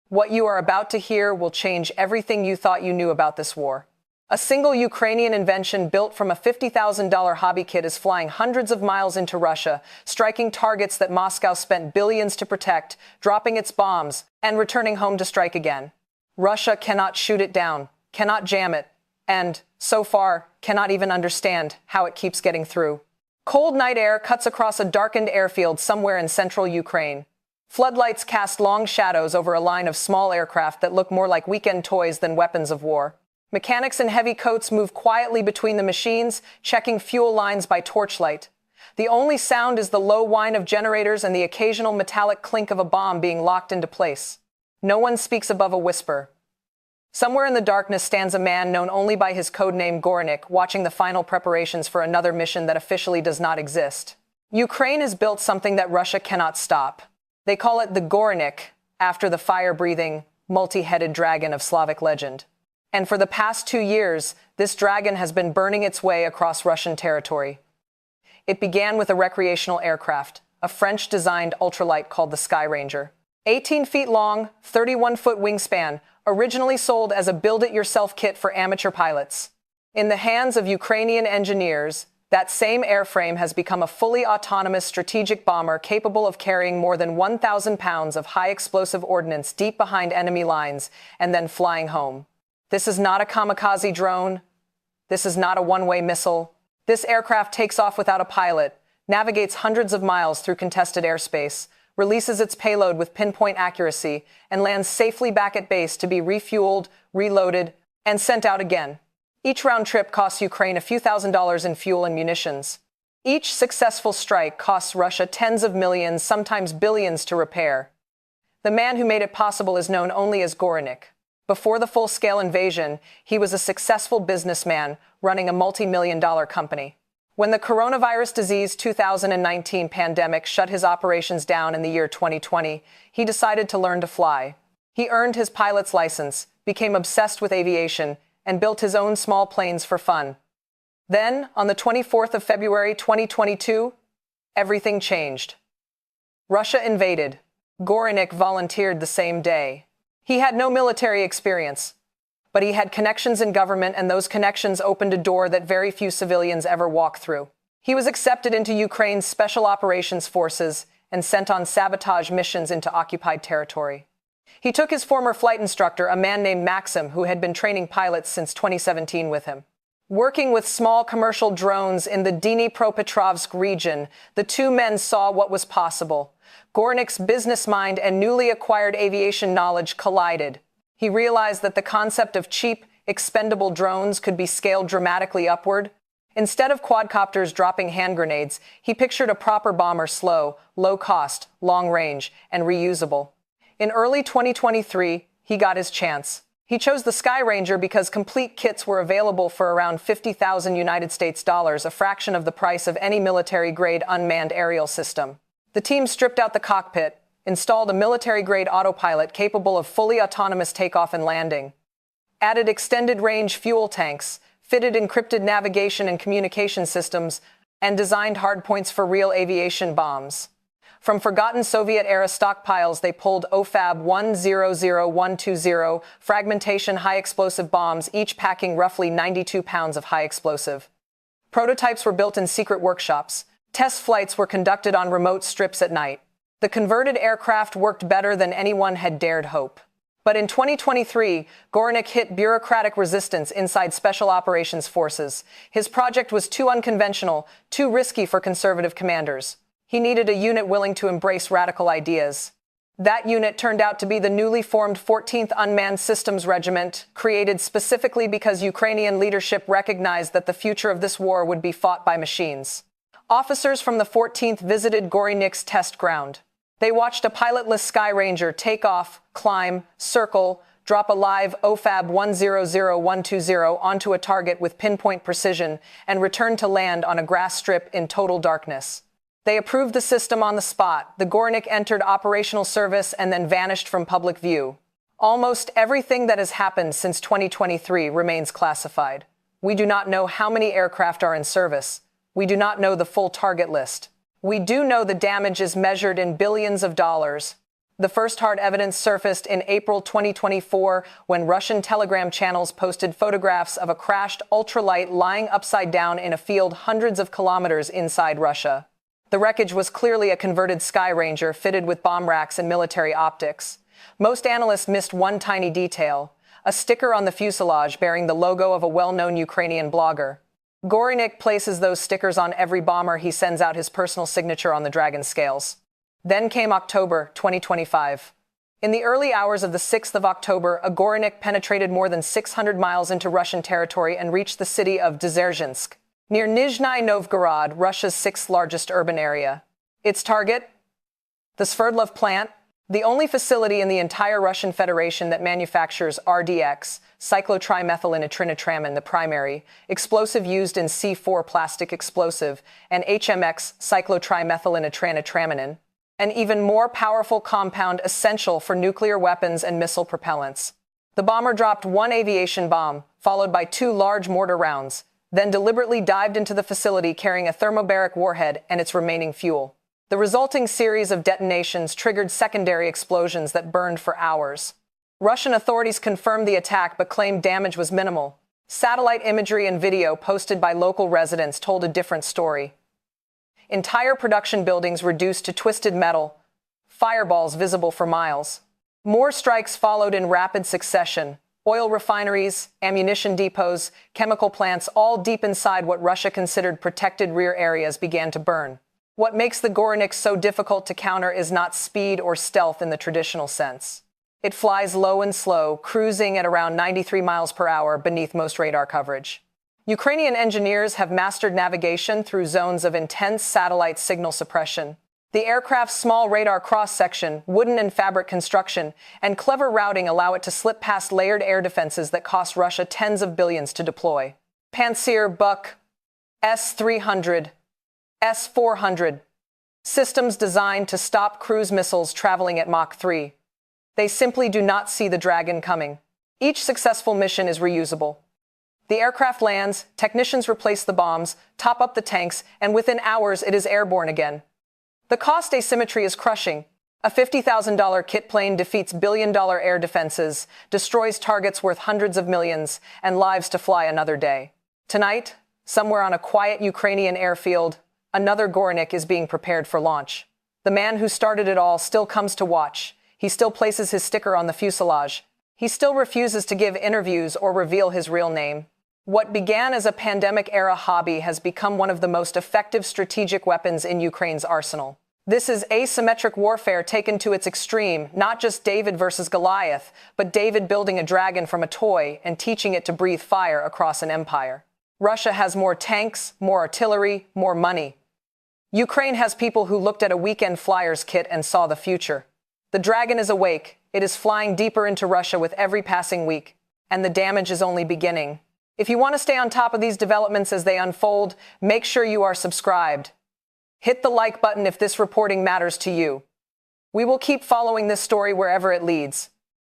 What you are about to hear will change everything you thought you knew about this war. A single Ukrainian invention built from a $50,000 hobby kit is flying hundreds of miles into Russia, striking targets that Moscow spent billions to protect, dropping its bombs, and returning home to strike again. Russia cannot shoot it down, cannot jam it, and, so far, cannot even understand how it keeps getting through. Cold night air cuts across a darkened airfield somewhere in central Ukraine. Floodlights cast long shadows over a line of small aircraft that look more like weekend toys than weapons of war. Mechanics in heavy coats move quietly between the machines, checking fuel lines by torchlight. The only sound is the low whine of generators and the occasional metallic clink of a bomb being locked into place. No one speaks above a whisper. Somewhere in the darkness stands a man known only by his codename Gorynych, watching the final preparations for another mission that officially does not exist. Ukraine has built something that Russia cannot stop. They call it the Gorynych, after the fire-breathing, multi-headed dragon of Slavic legend. And for the past 2 years, this dragon has been burning its way across Russian territory. It began with a recreational aircraft, a French-designed ultralight called the Sky Ranger. 18 feet long, 31-foot wingspan, originally sold as a build-it-yourself kit for amateur pilots. In the hands of Ukrainian engineers, that same airframe has become a fully autonomous strategic bomber capable of carrying more than 1,000 pounds of high-explosive ordnance deep behind enemy lines and then flying home. This is not a kamikaze drone. This is not a one-way missile. This aircraft takes off without a pilot, navigates hundreds of miles through contested airspace, releases its payload with pinpoint accuracy, and lands safely back at base to be refueled, reloaded, and sent out again. Each round trip costs Ukraine a few $1,000s in fuel and munitions. Each successful strike costs Russia tens of millions, sometimes billions, to repair. The man who made it possible is known only as Gorynych. Before the full-scale invasion, he was a successful businessman running a multi-million-dollar company. When the coronavirus disease 2019 pandemic shut his operations down in the year 2020, he decided to learn to fly. He earned his pilot's license, became obsessed with aviation, and built his own small planes for fun. Then, on the 24th of February 2022, everything changed. Russia invaded. Gorynych volunteered the same day. He had no military experience, but he had connections in government, and those connections opened a door that very few civilians ever walk through. He was accepted into Ukraine's Special Operations Forces and sent on sabotage missions into occupied territory. He took his former flight instructor, a man named Maxim, who had been training pilots since 2017 with him. Working with small commercial drones in the Dnipropetrovsk region, the two men saw what was possible. Gorynich's business mind and newly acquired aviation knowledge collided. He realized that the concept of cheap, expendable drones could be scaled dramatically upward. Instead of quadcopters dropping hand grenades, he pictured a proper bomber: slow, low cost, long range, and reusable. In early 2023, he got his chance. He chose the Sky Ranger because complete kits were available for around $50,000, a fraction of the price of any military-grade unmanned aerial system. The team stripped out the cockpit, installed a military-grade autopilot capable of fully autonomous takeoff and landing, added extended-range fuel tanks, fitted encrypted navigation and communication systems, and designed hardpoints for real aviation bombs. From forgotten Soviet-era stockpiles, they pulled OFAB 100120 fragmentation high-explosive bombs, each packing roughly 92 pounds of high explosive. Prototypes were built in secret workshops. Test flights were conducted on remote strips at night. The converted aircraft worked better than anyone had dared hope. But in 2023, Gorynych hit bureaucratic resistance inside Special Operations Forces. His project was too unconventional, too risky for conservative commanders. He needed a unit willing to embrace radical ideas. That unit turned out to be the newly formed 14th Unmanned Systems Regiment, created specifically because Ukrainian leadership recognized that the future of this war would be fought by machines. Officers from the 14th visited Gorynich's test ground. They watched a pilotless Sky Ranger take off, climb, circle, drop a live OFAB 100120 onto a target with pinpoint precision, and return to land on a grass strip in total darkness. They approved the system on the spot. The Gorynych entered operational service and then vanished from public view. Almost everything that has happened since 2023 remains classified. We do not know how many aircraft are in service. We do not know the full target list. We do know the damage is measured in billions of dollars. The first hard evidence surfaced in April 2024 when Russian Telegram channels posted photographs of a crashed ultralight lying upside down in a field hundreds of kilometers inside Russia. The wreckage was clearly a converted Sky Ranger fitted with bomb racks and military optics. Most analysts missed one tiny detail: a sticker on the fuselage bearing the logo of a well-known Ukrainian blogger. Gorynych places those stickers on every bomber he sends out, his personal signature on the Dragon scales. Then came October 2025. In the early hours of the 6th of October, a Gorynych penetrated more than 600 miles into Russian territory and reached the city of Dzержinsk, near Nizhny Novgorod, Russia's sixth largest urban area. Its target? The Sverdlov plant, the only facility in the entire Russian Federation that manufactures RDX, cyclotrimethylenitrinitramine, the primary explosive used in C4 plastic explosive, and HMX, cyclotrimethylenitranitramine, an even more powerful compound essential for nuclear weapons and missile propellants. The bomber dropped one aviation bomb, followed by two large mortar rounds, then deliberately dived into the facility carrying a thermobaric warhead and its remaining fuel. The resulting series of detonations triggered secondary explosions that burned for hours. Russian authorities confirmed the attack but claimed damage was minimal. Satellite imagery and video posted by local residents told a different story. Entire production buildings reduced to twisted metal, fireballs visible for miles. More strikes followed in rapid succession. Oil refineries, ammunition depots, chemical plants, all deep inside what Russia considered protected rear areas, began to burn. What makes the Gorynych so difficult to counter is not speed or stealth in the traditional sense. It flies low and slow, cruising at around 93 miles per hour beneath most radar coverage. Ukrainian engineers have mastered navigation through zones of intense satellite signal suppression. The aircraft's small radar cross-section, wooden and fabric construction, and clever routing allow it to slip past layered air defenses that cost Russia tens of billions to deploy. Pantsir Buk, S-300, S-400. Systems designed to stop cruise missiles traveling at Mach 3. They simply do not see the Dragon coming. Each successful mission is reusable. The aircraft lands, technicians replace the bombs, top up the tanks, and within hours it is airborne again. The cost asymmetry is crushing. A $50,000 kit plane defeats billion-dollar air defenses, destroys targets worth hundreds of millions, and lives to fly another day. Tonight, somewhere on a quiet Ukrainian airfield, another Gorynych is being prepared for launch. The man who started it all still comes to watch. He still places his sticker on the fuselage. He still refuses to give interviews or reveal his real name. What began as a pandemic-era hobby has become one of the most effective strategic weapons in Ukraine's arsenal. This is asymmetric warfare taken to its extreme, not just David versus Goliath, but David building a dragon from a toy and teaching it to breathe fire across an empire. Russia has more tanks, more artillery, more money. Ukraine has people who looked at a weekend flyers kit and saw the future. The dragon is awake. It is flying deeper into Russia with every passing week, and the damage is only beginning. If you want to stay on top of these developments as they unfold, make sure you are subscribed. Hit the like button if this reporting matters to you. We will keep following this story wherever it leads.